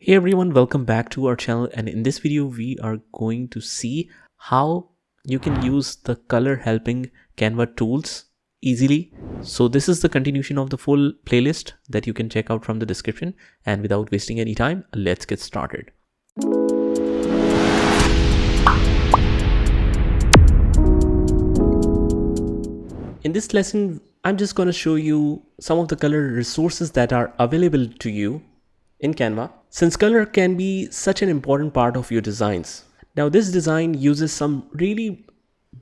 Hey everyone, welcome back to our channel, and in this video we are going to see how you can use the color helping Canva tools easily. So this is the continuation of the full playlist that you can check out from the description, and without wasting any time, let's get started. In this lesson, I'm just going to show you some of the color resources that are available to you in Canva, since color can be such an important part of your designs. Now this design uses some really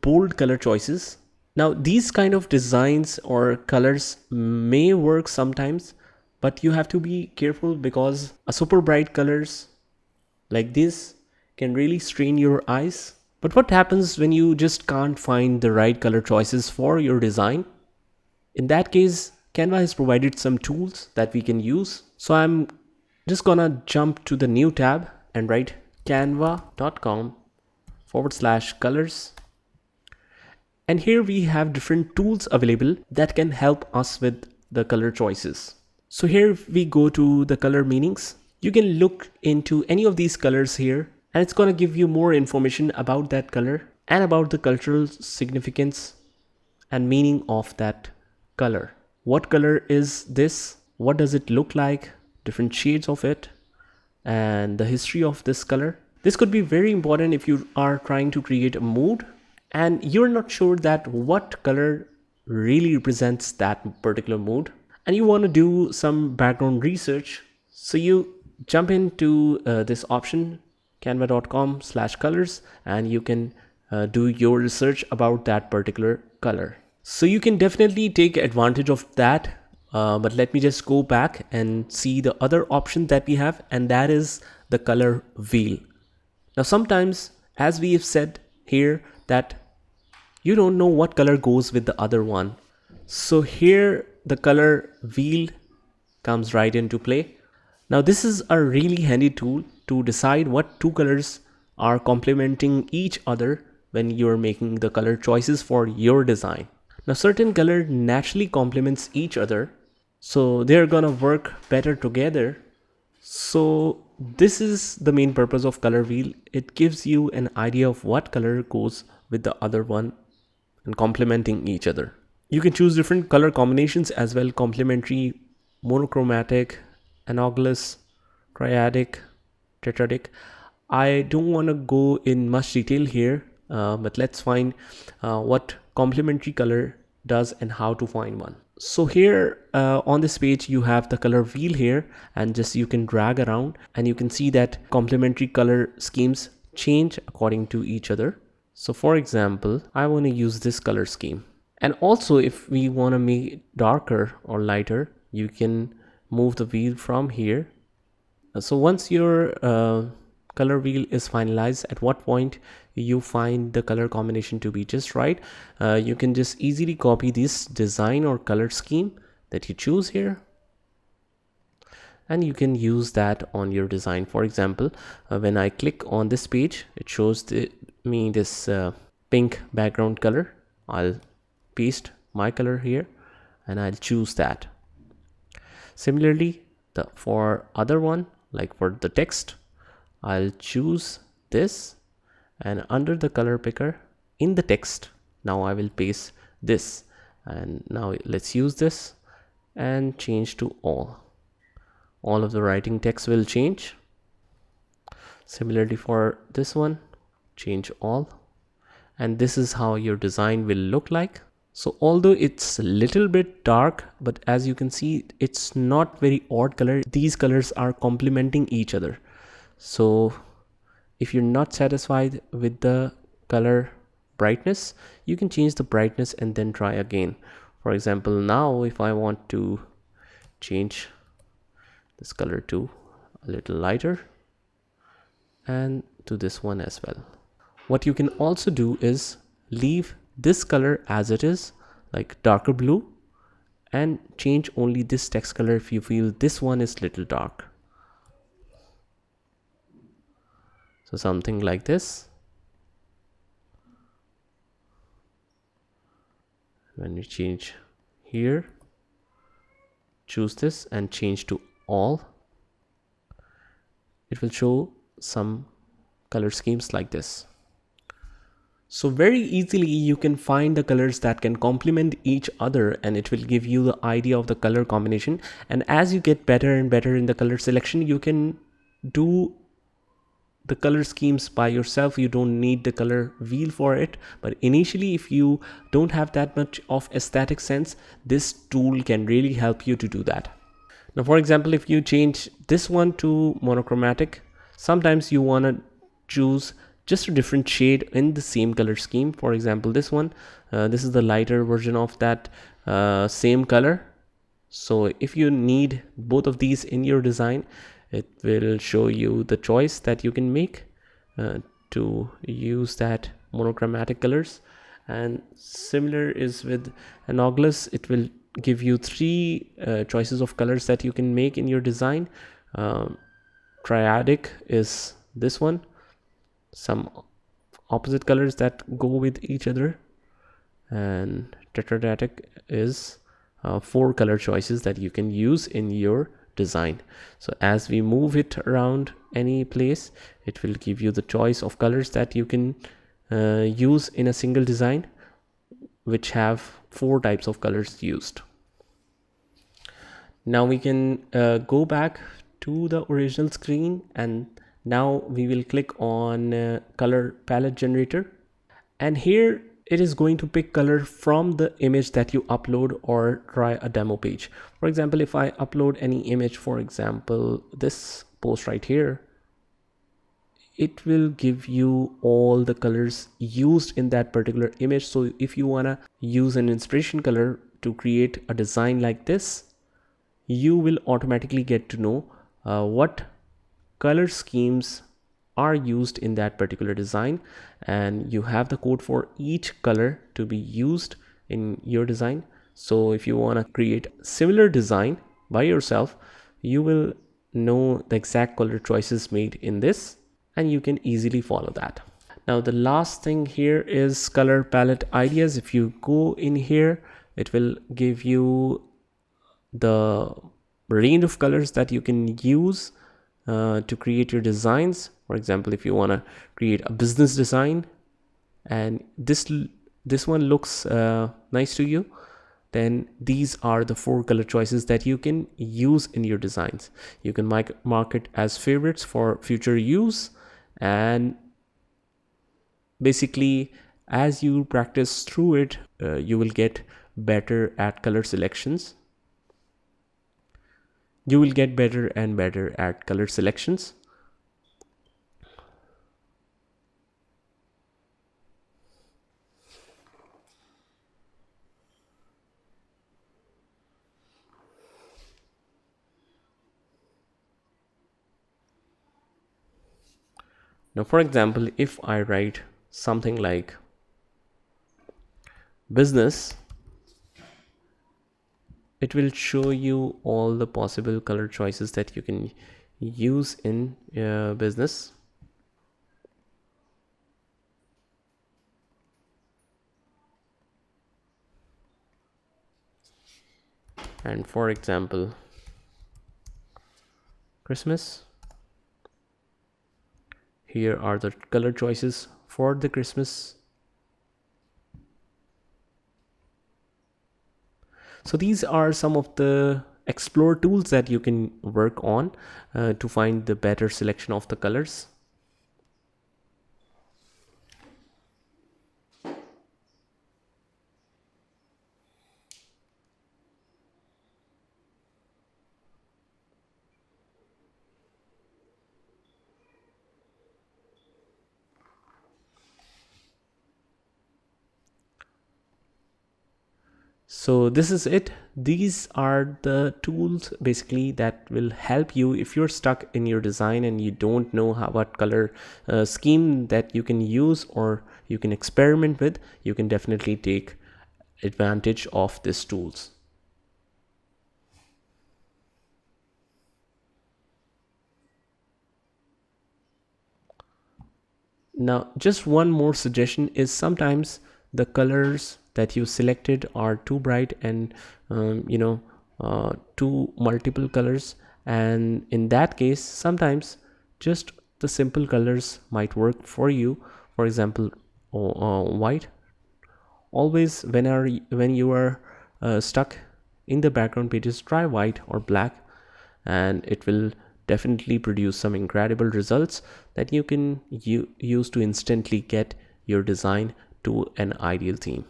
bold color choices. Now these kind of designs or colors may work sometimes, but you have to be careful because a super bright colors like this can really strain your eyes. But what happens when you just can't find the right color choices for your design? In that case, Canva has provided some tools that we can use. So I'm just gonna jump to the new tab and write canva.com/colors. And here we have different tools available that can help us with the color choices. So here we go to the color meanings. You can look into any of these colors here, and it's gonna give you more information about that color and about the cultural significance and meaning of that color. What color is this? What does it look like? Different shades of it, and the history of this color. This could be very important if you are trying to create a mood and you're not sure that what color really represents that particular mood, and you want to do some background research. So you jump into this option, canva.com/colors, and you can do your research about that particular color. So you can definitely take advantage of that. But let me just go back and see the other option that we have, and that is the color wheel. Now sometimes, as we have said here, that you don't know what color goes with the other one. So here the color wheel comes right into play. Now this is a really handy tool to decide what two colors are complementing each other when you're making the color choices for your design. Now certain color naturally complements each other, so they're gonna work better together. So this is the main purpose of color wheel. It gives you an idea of what color goes with the other one and complementing each other. You can choose different color combinations as well: complementary, monochromatic, analogous, triadic, tetradic. I don't want to go in much detail here, but let's find what complementary color does and how to find one. So here on this page you have the color wheel here, and just you can drag around and you can see that complementary color schemes change according to each other. So for example, I want to use this color scheme, and also if we want to make it darker or lighter, you can move the wheel from here. So once your color wheel is finalized, at what point you find the color combination to be just right, you can just easily copy this design or color scheme that you choose here, and you can use that on your design. For example, when I click on this page, it shows me this pink background color. I'll paste my color here and I'll choose that. Similarly, for other one, like for the text, I'll choose this, and under the color picker in the text, now I will paste this, and now let's use this and change to all of the writing text will change. Similarly for this one, change all, and this is how your design will look like. So although it's a little bit dark, but as you can see, it's not very odd color. These colors are complementing each other. So if you're not satisfied with the color brightness, you can change the brightness and then try again. For example, now if I want to change this color to a little lighter, and to this one as well. What you can also do is leave this color as it is, like darker blue, and change only this text color if you feel this one is little dark. So something like this. When you change here, choose this and change to all, it will show some color schemes like this. So very easily you can find the colors that can complement each other, and it will give you the idea of the color combination. And as you get better and better in the color selection, you can do the color schemes by yourself. You don't need the color wheel for it, but initially if you don't have that much of aesthetic sense, this tool can really help you to do that. Now for example, if you change this one to monochromatic, sometimes you want to choose just a different shade in the same color scheme. For example, this one, this is the lighter version of that same color. So if you need both of these in your design, it will show you the choice that you can make to use that monochromatic colors. And similar is with anomalous. It will give you three choices of colors that you can make in your design. Triadic is this one, some opposite colors that go with each other, and tetradic is 4 color choices that you can use in your design. So as we move it around any place, it will give you the choice of colors that you can use in a single design, which have 4 types of colors used. Now we can go back to the original screen, and now we will click on color palette generator, and here it is going to pick color from the image that you upload or try a demo page. For example, if I upload any image, for example this post right here, it will give you all the colors used in that particular image. So if you want to use an inspiration color to create a design like this, you will automatically get to know what color schemes are used in that particular design, and you have the code for each color to be used in your design. So if you want to create similar design by yourself, you will know the exact color choices made in this, and you can easily follow that. Now the last thing here is color palette ideas. If you go in here, it will give you the range of colors that you can use to create your designs. For example, if you want to create a business design and this one looks nice to you, then these are the 4 color choices that you can use in your designs. You can mark it as favorites for future use, and basically as you practice through it, you will get better at color selections. You will get better and better at color selections. Now, for example, if I write something like business, it will show you all the possible color choices that you can use in business. And for example, Christmas, here are the color choices for the Christmas. So these are some of the explore tools that you can work on to find the better selection of the colors. So this is it. These are the tools basically that will help you if you're stuck in your design and you don't know what color scheme that you can use or you can experiment with. You can definitely take advantage of these tools. Now, just one more suggestion is sometimes the colors that you selected are too bright and too multiple colors, and in that case sometimes just the simple colors might work for you. For example, white. Always when you are stuck in the background pages, try white or black, and it will definitely produce some incredible results that you can use to instantly get your design to an ideal theme.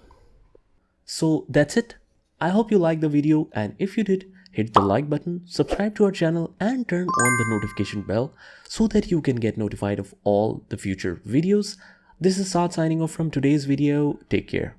So that's it. I hope you liked the video, and if you did, hit the like button, subscribe to our channel, and turn on the notification bell so that you can get notified of all the future videos. This is Saad signing off from today's video. Take care.